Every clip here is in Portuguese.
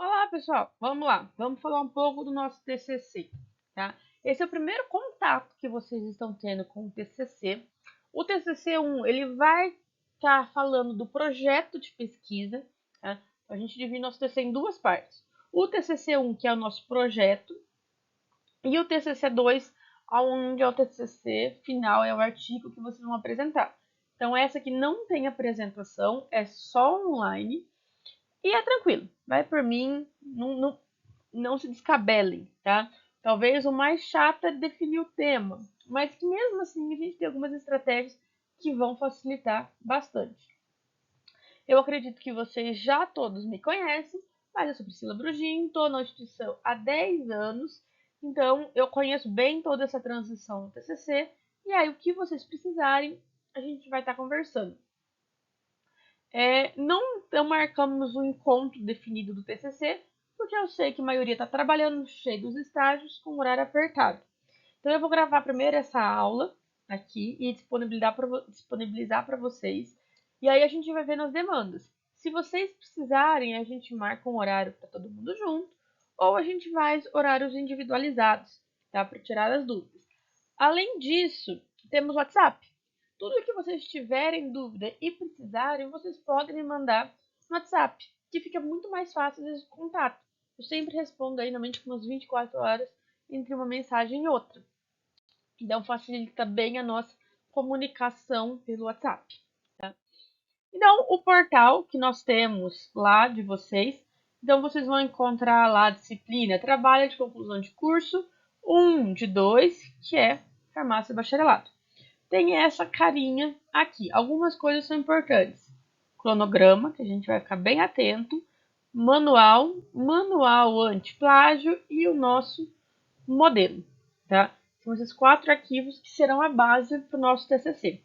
Olá, pessoal. Vamos lá. Vamos falar um pouco do nosso TCC, tá? Esse é o primeiro contato que vocês estão tendo com o TCC. O TCC 1, ele vai estar falando do projeto de pesquisa, tá? A gente divide nosso TCC em duas partes. O TCC 1, que é o nosso projeto, e o TCC 2, onde é o TCC final, é o artigo que vocês vão apresentar. Então, essa aqui não tem apresentação, é só online. E é tranquilo, vai por mim, não se descabelem, tá? Talvez o mais chato é definir o tema, mas que mesmo assim a gente tem algumas estratégias que vão facilitar bastante. Eu acredito que vocês já todos me conhecem, mas eu sou Priscila Brugin, estou na instituição há 10 anos, então eu conheço bem toda essa transição no TCC, e aí o que vocês precisarem, a gente vai estar conversando. Não marcamos um encontro definido do TCC, porque eu sei que a maioria está trabalhando cheio dos estágios com horário apertado. Então eu vou gravar primeiro essa aula aqui e disponibilizar para vocês. E aí a gente vai vendo as demandas. Se vocês precisarem, a gente marca um horário para todo mundo junto, ou a gente faz horários individualizados, tá? Para tirar as dúvidas. Além disso, temos WhatsApp. Tudo que vocês tiverem dúvida e precisarem, vocês podem me mandar no WhatsApp, que fica muito mais fácil esse contato. Eu sempre respondo aí, normalmente com umas 24 horas entre uma mensagem e outra. Então facilita bem a nossa comunicação pelo WhatsApp. Tá? Então, o portal que nós temos lá de vocês, então vocês vão encontrar lá a disciplina Trabalho de Conclusão de Curso 1 de 2, que é Farmácia Bacharelado. Tem essa carinha aqui. Algumas coisas são importantes. Cronograma, que a gente vai ficar bem atento. Manual anti-plágio e o nosso modelo. Tá? São esses 4 arquivos que serão a base para o nosso TCC.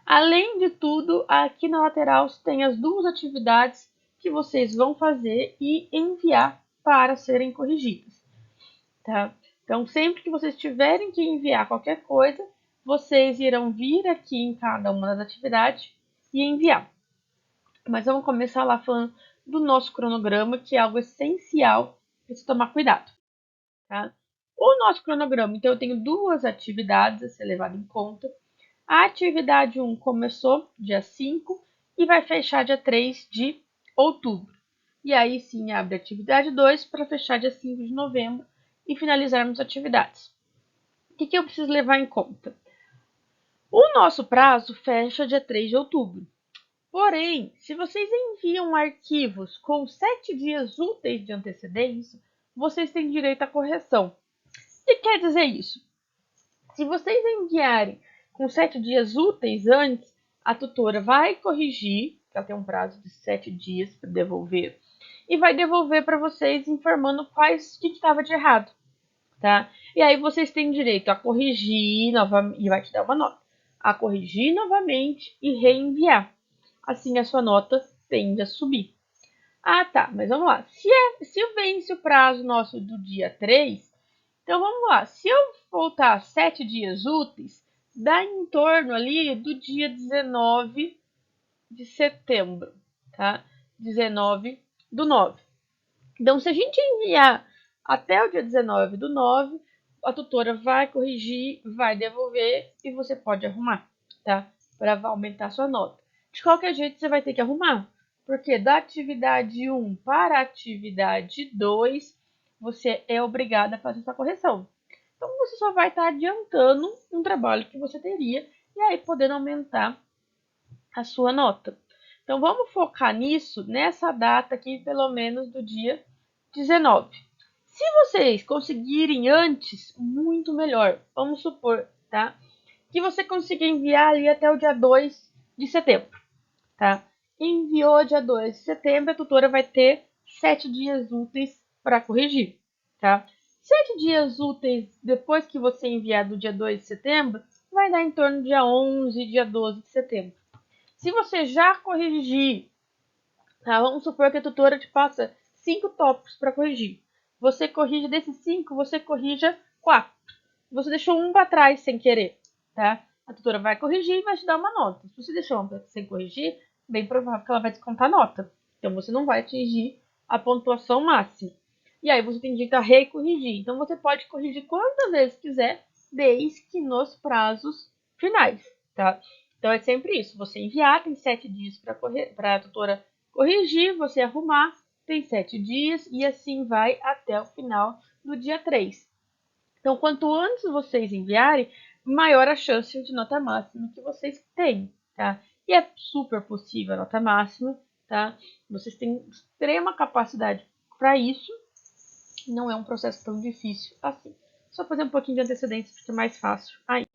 Além de tudo, aqui na lateral tem as 2 atividades que vocês vão fazer e enviar para serem corrigidas. Tá? Então, sempre que vocês tiverem que enviar qualquer coisa, vocês irão vir aqui em cada uma das atividades e enviar. Mas vamos começar lá falando do nosso cronograma, que é algo essencial para se tomar cuidado. Tá? O nosso cronograma, então eu tenho 2 atividades a ser levado em conta. A atividade 1 começou dia 5 e vai fechar dia 3 de outubro. E aí sim abre a atividade 2 para fechar dia 5 de novembro e finalizarmos atividades. O que eu preciso levar em conta? O nosso prazo fecha dia 3 de outubro. Porém, se vocês enviam arquivos com 7 dias úteis de antecedência, vocês têm direito à correção. O que quer dizer isso? Se vocês enviarem com 7 dias úteis antes, a tutora vai corrigir, ela tem um prazo de 7 dias para devolver, e vai devolver para vocês informando o que estava de errado. Tá? E aí vocês têm direito a corrigir novamente, e vai te dar uma nota, a corrigir novamente e reenviar. Assim a sua nota tende a subir. Ah, tá, mas vamos lá. Se vence o prazo nosso do dia 3, então vamos lá. Se eu voltar 7 dias úteis, dá em torno ali do dia 19 de setembro, tá? 19 do 9. Então, se a gente enviar até o dia 19 do 9, a tutora vai corrigir, vai devolver e você pode arrumar, tá? Para aumentar a sua nota. De qualquer jeito, você vai ter que arrumar, porque da atividade 1 para a atividade 2, você é obrigada a fazer essa correção. Então, você só vai estar adiantando um trabalho que você teria e aí podendo aumentar a sua nota. Então, vamos focar nisso, nessa data aqui, pelo menos do dia 19. Se vocês conseguirem antes, muito melhor. Vamos supor, tá? Que você consiga enviar ali até o dia 2 de setembro, tá? Enviou dia 2 de setembro, a tutora vai ter 7 dias úteis para corrigir, tá? 7 dias úteis depois que você enviar do dia 2 de setembro, vai dar em torno do dia 11, dia 12 de setembro. Se você já corrigir, tá? Vamos supor que a tutora te passa 5 tópicos para corrigir. Você corrige desses 5, você corrija 4. Você deixou um para trás sem querer, tá? A tutora vai corrigir e vai te dar uma nota. Se você deixou um sem corrigir, bem provável que ela vai descontar a nota. Então você não vai atingir a pontuação máxima. E aí você tem direito a recorrigir. Então você pode corrigir quantas vezes quiser, desde que nos prazos finais, tá? Então é sempre isso. Você enviar, tem 7 dias para a tutora corrigir, você arrumar, tem 7 dias e assim vai até o final do dia 3. Então, quanto antes vocês enviarem, maior a chance de nota máxima que vocês têm, tá? E é super possível a nota máxima, tá? Vocês têm extrema capacidade para isso. Não é um processo tão difícil assim. Só fazer um pouquinho de antecedência fica mais fácil aí.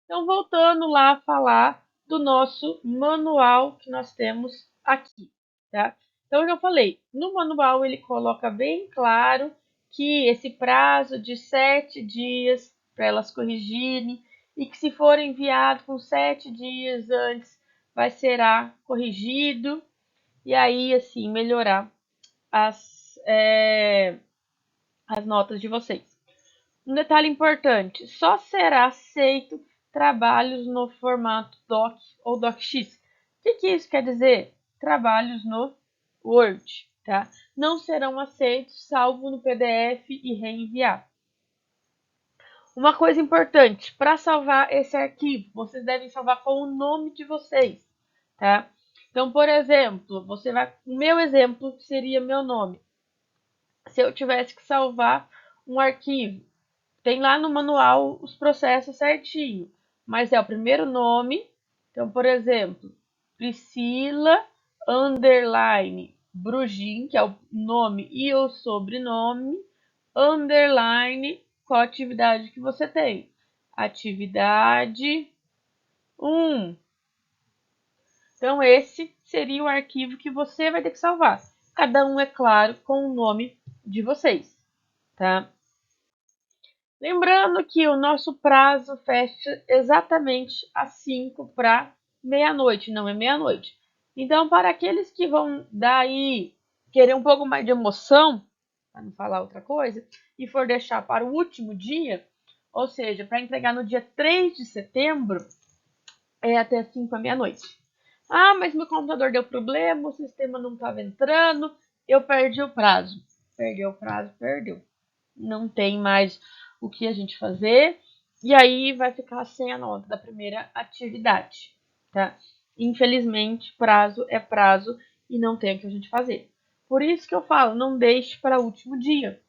Então, voltando lá a falar do nosso manual que nós temos aqui, tá? Então, eu falei, no manual ele coloca bem claro que esse prazo de 7 dias para elas corrigirem e que se for enviado com 7 dias antes vai será corrigido e aí assim melhorar as notas de vocês. Um detalhe importante, só será aceito trabalhos no formato doc ou docx. O que isso quer dizer? Trabalhos no Word, tá? Não serão aceitos salvo no PDF e reenviar. Uma coisa importante, para salvar esse arquivo, vocês devem salvar com o nome de vocês, tá? Então, por exemplo, o meu exemplo seria meu nome. Se eu tivesse que salvar um arquivo, tem lá no manual os processos certinho, mas é o primeiro nome. Então, por exemplo, Priscila underline Brugin, que é o nome e o sobrenome, underline qual atividade que você tem. Atividade 1. Então, esse seria o arquivo que você vai ter que salvar. Cada um, é claro, com o nome de vocês, tá? Lembrando que o nosso prazo fecha exatamente às 5 para meia-noite, não é meia-noite. Então, para aqueles que vão daí querer um pouco mais de emoção, para não falar outra coisa, e for deixar para o último dia, ou seja, para entregar no dia 3 de setembro, é até 5 para meia-noite. Ah, mas meu computador deu problema, o sistema não estava entrando, eu perdi o prazo. Perdeu o prazo, perdeu. Não tem mais o que a gente fazer, e aí vai ficar sem a nota da primeira atividade, tá? Infelizmente, prazo é prazo e não tem o que a gente fazer. Por isso que eu falo, não deixe para o último dia.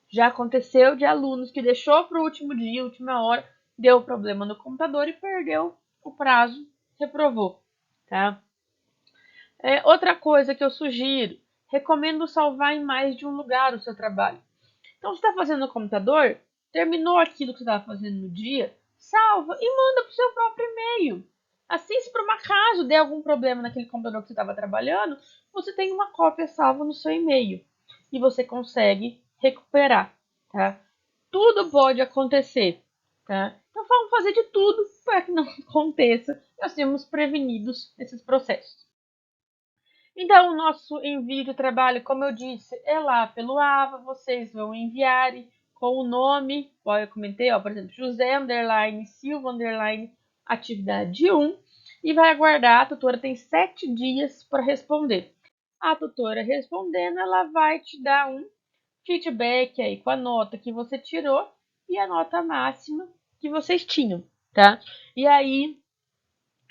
Já aconteceu de alunos que deixou para o último dia, última hora, deu problema no computador e perdeu o prazo, reprovou, tá? Outra coisa que eu sugiro, recomendo salvar em mais de um lugar o seu trabalho. Então, você está fazendo no computador, terminou aquilo que você estava fazendo no dia, salva e manda para o seu próprio e-mail. Assim, se por um acaso der algum problema naquele computador que você estava trabalhando, você tem uma cópia salva no seu e-mail e você consegue recuperar, tá? Tudo pode acontecer, tá? Então, vamos fazer de tudo para que não aconteça. Nós sermos prevenidos nesses processos. Então, o nosso envio de trabalho, como eu disse, é lá pelo AVA. Vocês vão enviar com o nome, qual eu comentei, ó, por exemplo, José underline Silva underline atividade 1, e vai aguardar. A tutora tem 7 dias para responder. A tutora respondendo, ela vai te dar um feedback aí com a nota que você tirou e a nota máxima que vocês tinham, tá? E aí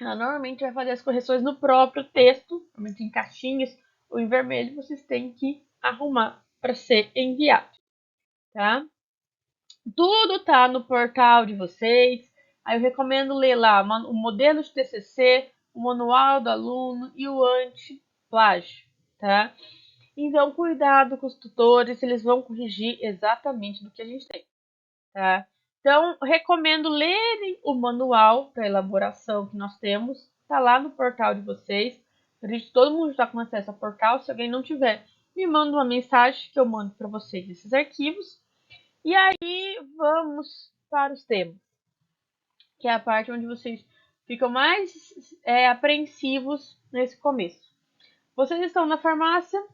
ela normalmente vai fazer as correções no próprio texto, normalmente em caixinhas ou em vermelho, vocês têm que arrumar para ser enviado, tá? Tudo tá no portal de vocês. Aí eu recomendo ler lá o modelo de TCC, o manual do aluno e o anti-plágio, tá? Então, cuidado com os tutores, eles vão corrigir exatamente do que a gente tem, tá? Então, recomendo lerem o manual para elaboração que nós temos. Está lá no portal de vocês. Acredito que todo mundo está com acesso ao portal. Se alguém não tiver, me manda uma mensagem que eu mando para vocês esses arquivos. E aí, vamos para os temas, que é a parte onde vocês ficam mais apreensivos nesse começo. Vocês estão na farmácia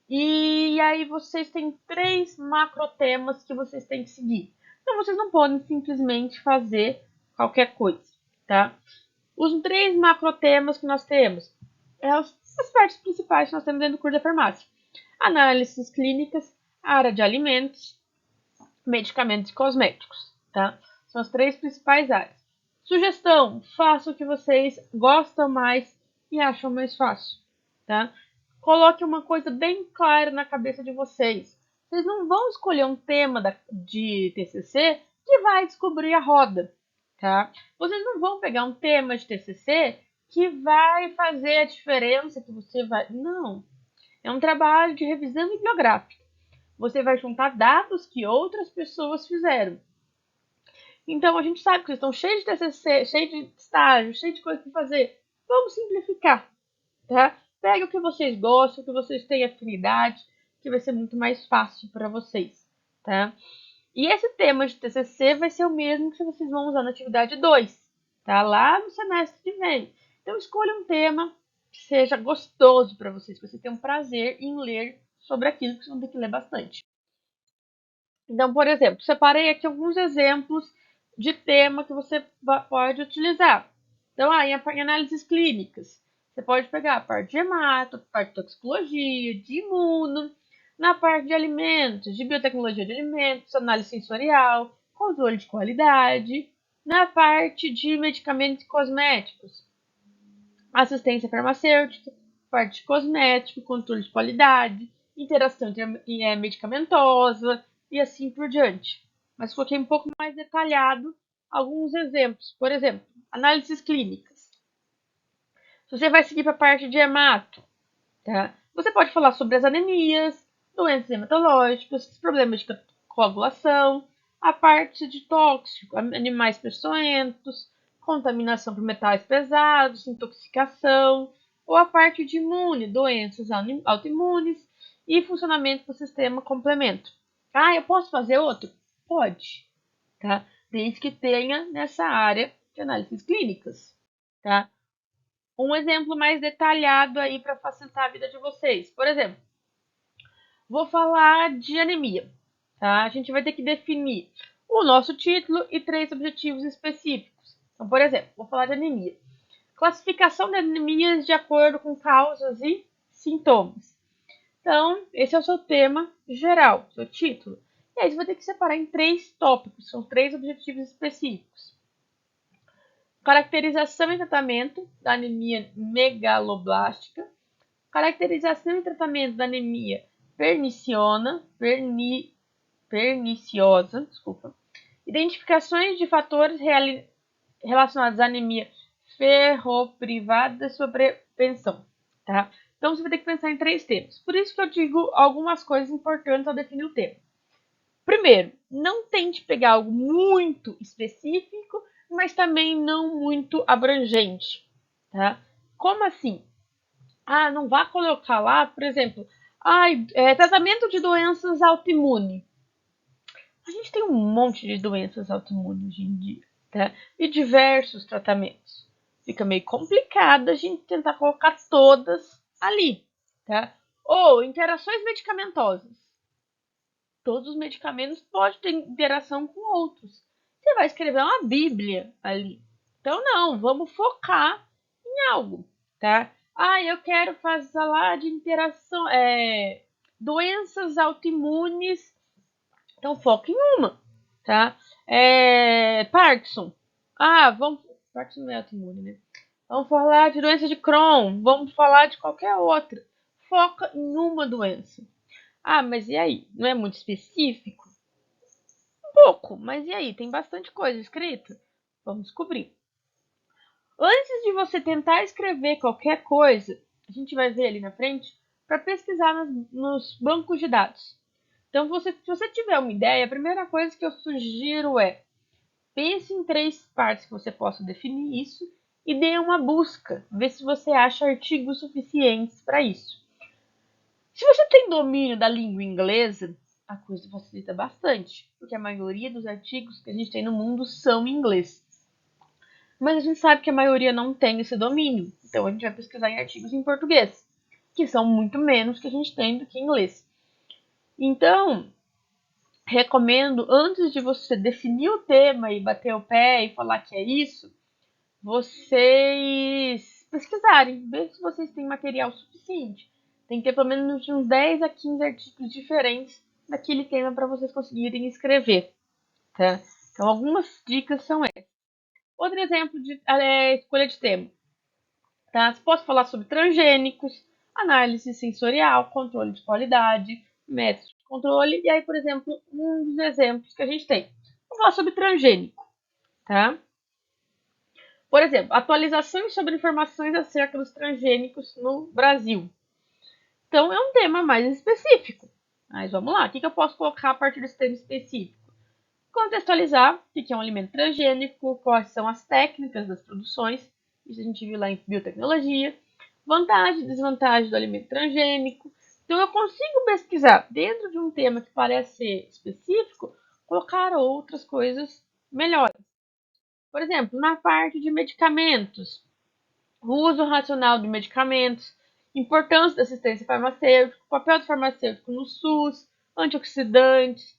e aí vocês têm 3 macrotemas que vocês têm que seguir. Então, vocês não podem simplesmente fazer qualquer coisa, tá? Os 3 macrotemas que nós temos, as partes principais que nós temos dentro do curso da farmácia. análises clínicas, área de alimentos, medicamentos e cosméticos, tá? São as 3 principais áreas. Sugestão, faça o que vocês gostam mais e acham mais fácil, tá? Coloque uma coisa bem clara na cabeça de vocês. Vocês não vão escolher um tema de TCC que vai descobrir a roda, tá? Vocês não vão pegar um tema de TCC que vai fazer a diferença que você vai... Não. É um trabalho de revisão bibliográfica. Você vai juntar dados que outras pessoas fizeram. Então, a gente sabe que vocês estão cheios de TCC, cheios de estágio, cheios de coisa para fazer. Vamos simplificar, tá? Pega o que vocês gostam, o que vocês têm afinidade, que vai ser muito mais fácil para vocês, tá? E esse tema de TCC vai ser o mesmo que vocês vão usar na atividade 2, tá? Lá no semestre que vem. Então, escolha um tema que seja gostoso para vocês, que vocês tenham prazer em ler sobre aquilo que vocês vão ter que ler bastante. Então, por exemplo, separei aqui alguns exemplos de tema que você pode utilizar. Então, em análises clínicas, você pode pegar a parte de hemato, a parte de toxicologia, de imuno, na parte de alimentos, de biotecnologia de alimentos, análise sensorial, controle de qualidade, na parte de medicamentos e cosméticos, assistência farmacêutica, parte de cosmético, controle de qualidade, interação medicamentosa e assim por diante. Mas coloquei um pouco mais detalhado alguns exemplos. Por exemplo, análises clínicas. Se você vai seguir para a parte de hemato, tá? Você pode falar sobre as anemias, doenças hematológicas, problemas de coagulação, a parte de tóxico, animais peçonhentos, contaminação por metais pesados, intoxicação, ou a parte de imune, doenças autoimunes e funcionamento do sistema complemento. Eu posso fazer outro? Pode, tá? Desde que tenha nessa área de análises clínicas, tá? Um exemplo mais detalhado aí para facilitar a vida de vocês. Por exemplo, vou falar de anemia, tá? A gente vai ter que definir o nosso título e 3 objetivos específicos. Então, por exemplo, vou falar de anemia. Classificação de anemias de acordo com causas e sintomas. Então, esse é o seu tema geral, seu título. E aí você vai ter que separar em 3 tópicos, são 3 objetivos específicos. Caracterização e tratamento da anemia megaloblástica. Caracterização e tratamento da anemia perniciosa. Identificações de fatores relacionados à anemia ferroprivada e sua prevenção, tá? Então, você vai ter que pensar em 3 temas. Por isso que eu digo algumas coisas importantes ao definir o tema. Primeiro, não tente pegar algo muito específico, mas também não muito abrangente, tá? Como assim? Não vá colocar lá, por exemplo, tratamento de doenças autoimunes. A gente tem um monte de doenças autoimunes hoje em dia, tá? E diversos tratamentos. Fica meio complicado a gente tentar colocar todas ali, tá? Ou interações medicamentosas. Todos os medicamentos podem ter interação com outros. Você vai escrever uma bíblia ali. Então, não, vamos focar em algo, tá? Eu quero falar de interação, doenças autoimunes. Então, foca em uma, tá? Parkinson. Parkinson não é autoimune, né? Vamos falar de doença de Crohn. Vamos falar de qualquer outra. Foca em uma doença. Mas e aí? Não é muito específico? Um pouco, mas e aí? Tem bastante coisa escrita? Vamos descobrir. Antes de você tentar escrever qualquer coisa, a gente vai ver ali na frente, para pesquisar nos bancos de dados. Então, se você tiver uma ideia, a primeira coisa que eu sugiro é pense em 3 partes que você possa definir isso e dê uma busca, ver se você acha artigos suficientes para isso. Se você tem domínio da língua inglesa, a coisa facilita bastante, porque a maioria dos artigos que a gente tem no mundo são em inglês. Mas a gente sabe que a maioria não tem esse domínio, então a gente vai pesquisar em artigos em português, que são muito menos que a gente tem do que em inglês. Então, recomendo, antes de você definir o tema e bater o pé e falar que é isso, vocês pesquisarem, ver se vocês têm material suficiente. Tem que ter pelo menos de uns 10 a 15 artigos diferentes daquele tema para vocês conseguirem escrever, tá? Então, algumas dicas são essas. Outro exemplo de escolha de tema, tá? Posso falar sobre transgênicos, análise sensorial, controle de qualidade, métodos de controle, e aí, por exemplo, um dos exemplos que a gente tem. Vou falar sobre transgênico, tá? Por exemplo, atualizações sobre informações acerca dos transgênicos no Brasil. Então, é um tema mais específico. Mas vamos lá, o que eu posso colocar a partir desse tema específico? Contextualizar o que é um alimento transgênico, quais são as técnicas das produções, isso a gente viu lá em biotecnologia, vantagem e desvantagem do alimento transgênico. Então, eu consigo pesquisar dentro de um tema que parece ser específico, colocar outras coisas melhores. Por exemplo, na parte de medicamentos, o uso racional de medicamentos, importância da assistência farmacêutica, papel do farmacêutico no SUS, antioxidantes,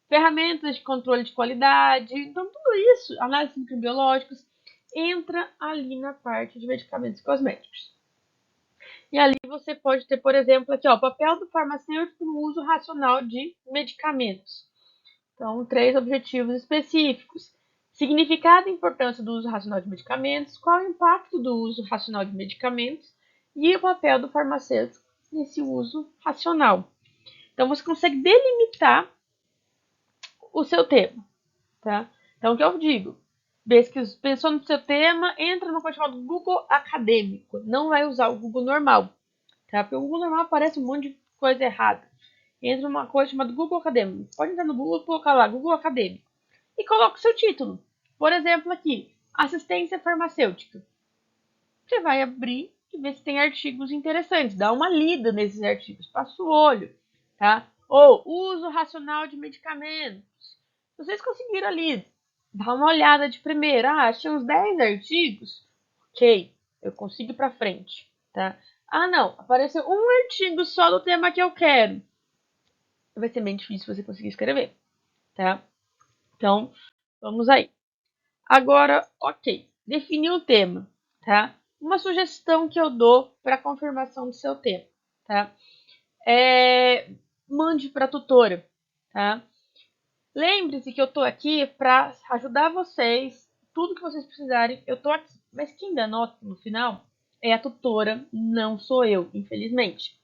ferramentas de controle de qualidade. Então, tudo isso, análises microbiológicas, entra ali na parte de medicamentos cosméticos. E ali você pode ter, por exemplo, aqui, ó, o papel do farmacêutico no uso racional de medicamentos. Então, 3 objetivos específicos. Significado e importância do uso racional de medicamentos, qual é o impacto do uso racional de medicamentos e o papel do farmacêutico nesse uso racional. Então, você consegue delimitar o seu tema, tá? Então, o que eu digo? Pensou no seu tema, entra no coisa chamado Google Acadêmico. Não vai usar o Google normal, tá? Porque o Google normal aparece um monte de coisa errada. Entra numa coisa chamada Google Acadêmico. Pode entrar no Google e colocar lá, Google Acadêmico. E coloca o seu título. Por exemplo, aqui, assistência farmacêutica. Você vai abrir e ver se tem artigos interessantes. Dá uma lida nesses artigos, passa o olho, tá? Ou uso racional de medicamentos. Se vocês conseguiram ali dar uma olhada de primeira, achei uns 10 artigos, ok, eu consigo ir para frente, tá? Ah, não, apareceu um artigo só do tema que eu quero. Vai ser bem difícil você conseguir escrever, tá? Então, vamos aí. Agora, ok, defini o tema, tá? Uma sugestão que eu dou para confirmação do seu tema, tá? Mande para a tutora, tá? Lembre-se que eu tô aqui para ajudar vocês, tudo que vocês precisarem, eu tô aqui. Mas quem dá nota no final é a tutora, não sou eu, infelizmente.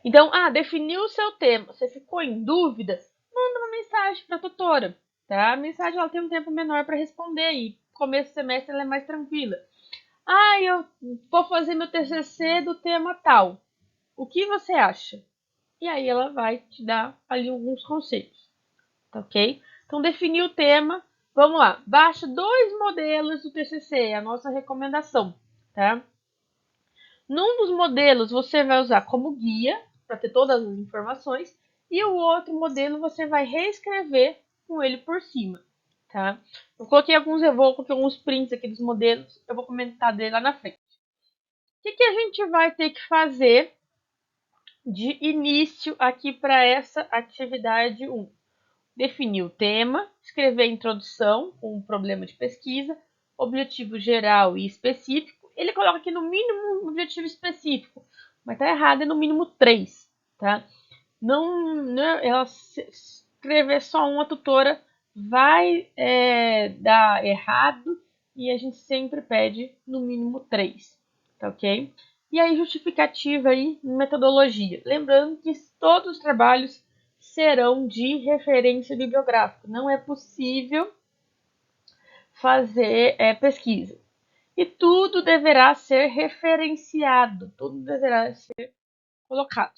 Então, definiu o seu tema, você ficou em dúvida, manda uma mensagem para a tutora, tá? A mensagem ela tem um tempo menor para responder e começo do semestre ela é mais tranquila. Eu vou fazer meu TCC do tema tal. O que você acha? E aí ela vai te dar ali alguns conselhos, tá ok? Então, definiu o tema, vamos lá. Baixa 2 modelos do TCC, é a nossa recomendação, tá? Num dos modelos você vai usar como guia, para ter todas as informações, e o outro modelo você vai reescrever com ele por cima, tá? Eu coloquei alguns prints aqui dos modelos, eu vou comentar dele lá na frente. O que a gente vai ter que fazer de início aqui para essa atividade 1? Definir o tema, escrever a introdução com um problema de pesquisa, objetivo geral e específico. Ele coloca aqui no mínimo um objetivo específico, mas tá errado, é no mínimo 3, tá? Não ela escrever só uma tutora vai dar errado e a gente sempre pede no mínimo 3, tá ok? E aí justificativa aí, metodologia. Lembrando que todos os trabalhos serão de referência bibliográfica. Não é possível fazer pesquisa. E tudo deverá ser referenciado, tudo deverá ser colocado.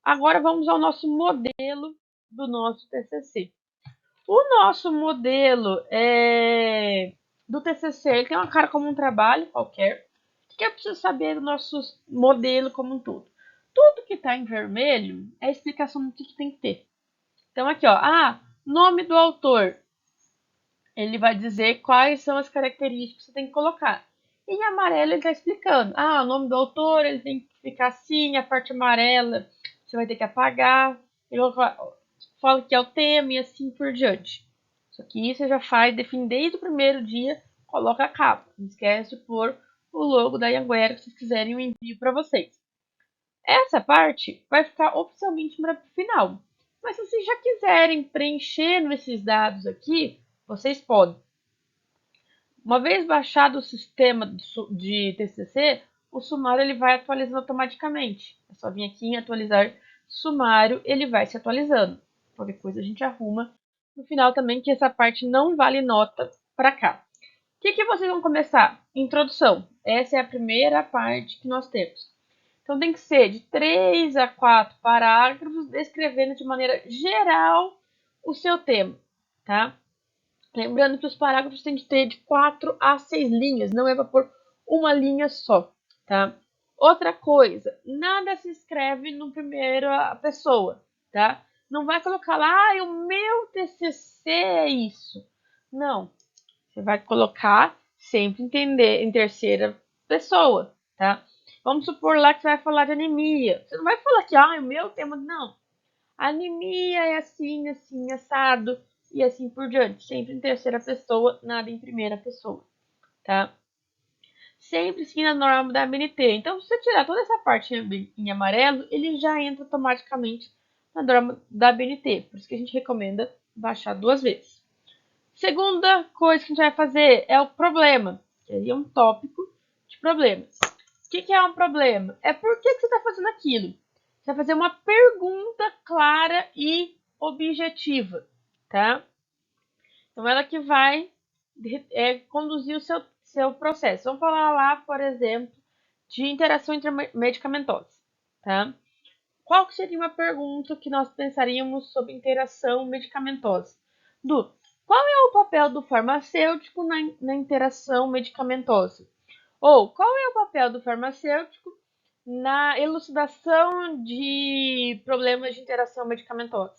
Agora vamos ao nosso modelo do nosso TCC. O nosso modelo do TCC ele tem uma cara como um trabalho qualquer. O que eu preciso saber do nosso modelo como um todo? Tudo que está em vermelho é a explicação do que tem que ter. Então, aqui, ó, nome do autor. Ele vai dizer quais são as características que você tem que colocar. E em amarelo ele está explicando. O nome do autor, ele tem que ficar assim, a parte amarela você vai ter que apagar. Ele fala que é o tema e assim por diante. Isso aqui você já faz, define desde o primeiro dia, coloca a capa. Não esquece de pôr o logo da Anhanguera, se vocês quiserem eu envio para vocês. Essa parte vai ficar oficialmente para o final. Mas se vocês já quiserem preencher esses dados aqui, vocês podem. Uma vez baixado o sistema de TCC, o sumário ele vai atualizando automaticamente. É só vir aqui em atualizar sumário, ele vai se atualizando. Qualquer coisa a gente arruma. No final também que essa parte não vale nota para cá. O que vocês vão começar? Introdução. Essa é a primeira parte que nós temos. Então tem que ser de 3 a 4 parágrafos descrevendo de maneira geral o seu tema, tá? Lembrando que os parágrafos têm que ter de 4 a 6 linhas, não é para pôr uma linha só, tá? Outra coisa, nada se escreve no primeira pessoa, tá? Não vai colocar lá, o meu TCC é isso. Não, você vai colocar sempre em terceira pessoa, tá? Vamos supor lá que você vai falar de anemia. Você não vai falar que, o meu tema, não. Anemia é assim, assim, assado e assim por diante. Sempre em terceira pessoa, nada em primeira pessoa, tá? Sempre sim na norma da ABNT. Então, se você tirar toda essa parte em amarelo, ele já entra automaticamente na norma da ABNT. Por isso que a gente recomenda baixar 2 vezes. Segunda coisa que a gente vai fazer é o problema. Seria um tópico de problemas. O que é um problema? É por que você está fazendo aquilo. Você vai fazer uma pergunta clara e objetiva, tá? Então, ela que vai conduzir o seu processo. Vamos falar lá, por exemplo, de interação intermedicamentosa, tá? Qual que seria uma pergunta que nós pensaríamos sobre interação medicamentosa? Qual é o papel do farmacêutico na interação medicamentosa? Ou qual é o papel do farmacêutico na elucidação de problemas de interação medicamentosa?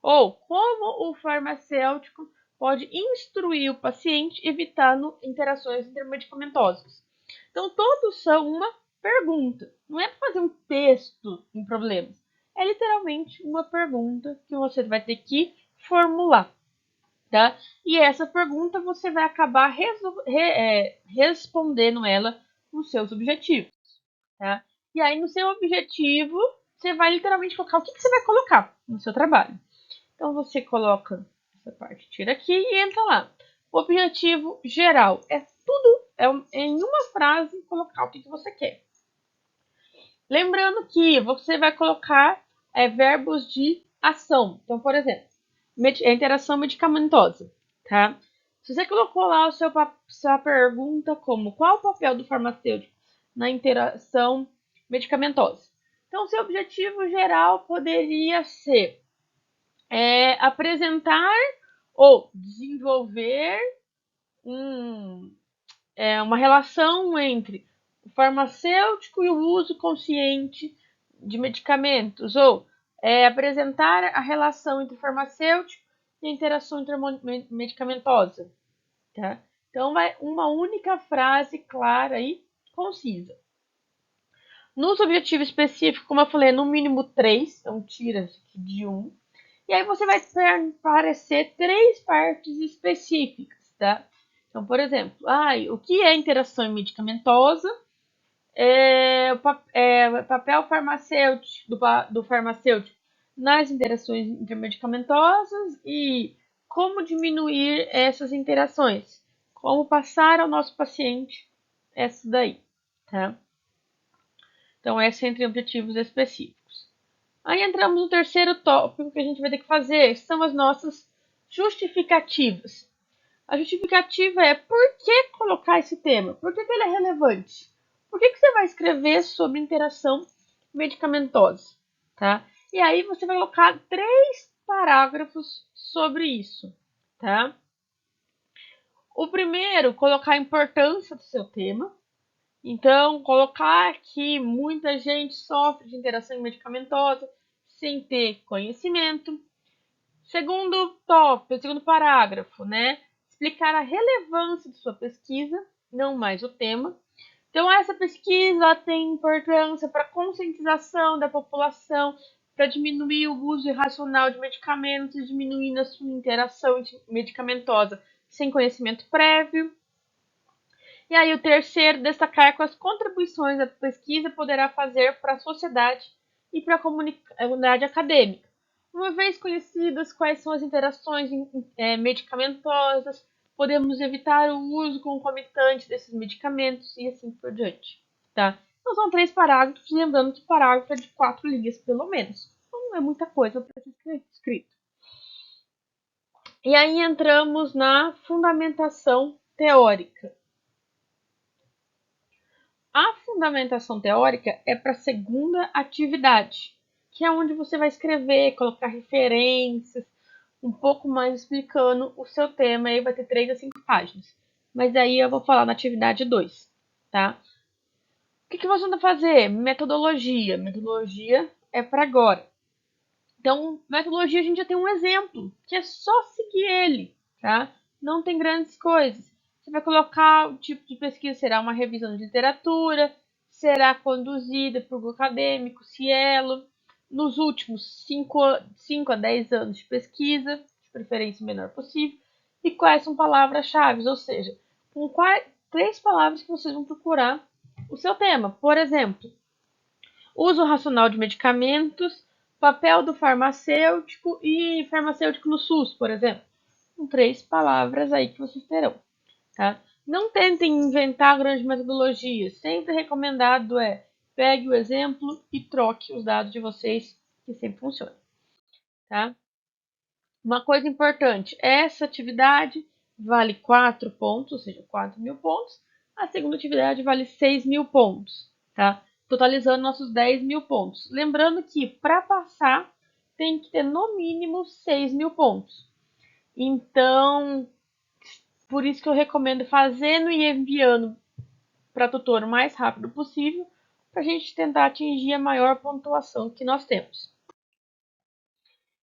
Ou como o farmacêutico pode instruir o paciente evitando interações intermedicamentosas? Então, todos são uma pergunta. Não é para fazer um texto em problemas. É literalmente uma pergunta que você vai ter que formular. Tá? E essa pergunta você vai acabar respondendo ela nos seus objetivos. Tá? E aí, no seu objetivo, você vai literalmente colocar o que você vai colocar no seu trabalho. Então, você coloca essa parte, tira aqui e entra lá. O objetivo geral é tudo, em uma frase, colocar o que você quer. Lembrando que você vai colocar verbos de ação. Então, por exemplo, interação medicamentosa, tá? Se você colocou lá sua pergunta como qual o papel do farmacêutico na interação medicamentosa? Então, seu objetivo geral poderia ser apresentar ou desenvolver uma relação entre o farmacêutico e o uso consciente de medicamentos, ou apresentar a relação entre o farmacêutico e a interação intermedicamentosa. Tá? Então, vai uma única frase clara e concisa. Nos objetivos específicos, como eu falei, no mínimo 3, então tira aqui de 1. E aí você vai aparecer 3 partes específicas, tá? Então, por exemplo, o que é interação medicamentosa? O papel farmacêutico do farmacêutico nas interações intermedicamentosas e como diminuir essas interações. Como passar ao nosso paciente essa daí, tá? Então, essa é entre objetivos específicos. Aí entramos no terceiro tópico que a gente vai ter que fazer, são as nossas justificativas. A justificativa é por que colocar esse tema? Por que ele é relevante? Por que você vai escrever sobre interação medicamentosa? Tá? E aí você vai colocar 3 parágrafos sobre isso. Tá? O primeiro, colocar a importância do seu tema. Então, colocar que muita gente sofre de interação medicamentosa sem ter conhecimento. Segundo parágrafo, né? Explicar a relevância de sua pesquisa, não mais o tema. Então, essa pesquisa tem importância para a conscientização da população, para diminuir o uso irracional de medicamentos e diminuir a sua interação medicamentosa sem conhecimento prévio. E aí o terceiro, destacar quais contribuições a pesquisa poderá fazer para a sociedade e para a comunidade acadêmica. Uma vez conhecidas quais são as interações medicamentosas, podemos evitar o uso concomitante desses medicamentos e assim por diante. Tá? Então são 3 parágrafos, lembrando que parágrafo é de 4 linhas pelo menos. Então não é muita coisa para ser escrito. E aí entramos na fundamentação teórica. A fundamentação teórica é para a segunda atividade, que é onde você vai escrever, colocar referências, um pouco mais explicando o seu tema, aí vai ter 3 a 5 páginas. Mas aí eu vou falar na atividade 2, tá? O que você vai fazer? Metodologia. Metodologia é para agora. Então, metodologia a gente já tem um exemplo, que é só seguir ele, tá? Não tem grandes coisas. Você vai colocar o tipo de pesquisa, será uma revisão de literatura, será conduzida por grupo acadêmico, Cielo, nos últimos 5 a 10 anos de pesquisa, de preferência o menor possível, e quais são palavras-chave, ou seja, com 3 palavras que vocês vão procurar o seu tema. Por exemplo, uso racional de medicamentos, papel do farmacêutico e farmacêutico no SUS, por exemplo. São 3 palavras aí que vocês terão, tá? Não tentem inventar grandes metodologias. Sempre recomendado é pegue o exemplo e troque os dados de vocês, que sempre funciona, tá? Uma coisa importante, essa atividade vale 4 pontos, ou seja, 4.000 pontos. A segunda atividade vale 6.000 pontos, tá? Totalizando nossos 10.000 pontos. Lembrando que para passar tem que ter no mínimo 6.000 pontos. Então, por isso que eu recomendo fazendo e enviando para a tutora o mais rápido possível, para a gente tentar atingir a maior pontuação que nós temos.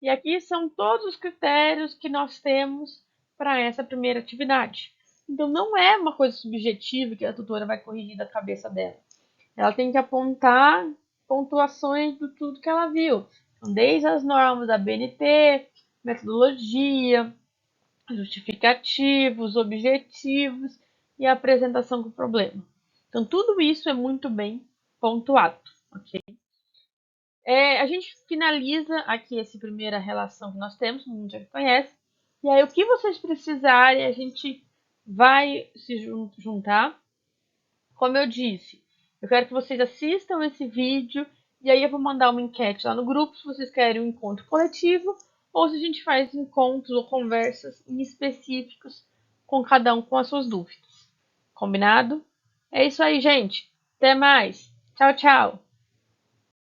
E aqui são todos os critérios que nós temos para essa primeira atividade. Então, não é uma coisa subjetiva que a tutora vai corrigir da cabeça dela. Ela tem que apontar pontuações de tudo que ela viu. Então, desde as normas da BNT, metodologia, justificativos, objetivos e a apresentação do problema. Então, tudo isso é muito bem pontuado, ok? A gente finaliza aqui essa primeira relação que nós temos, que a gente já conhece. E aí, o que vocês precisarem, a gente vai se juntar. Como eu disse, eu quero que vocês assistam esse vídeo e aí eu vou mandar uma enquete lá no grupo se vocês querem um encontro coletivo ou se a gente faz encontros ou conversas em específicos com cada um com as suas dúvidas. Combinado? É isso aí, gente. Até mais. Tchau, tchau.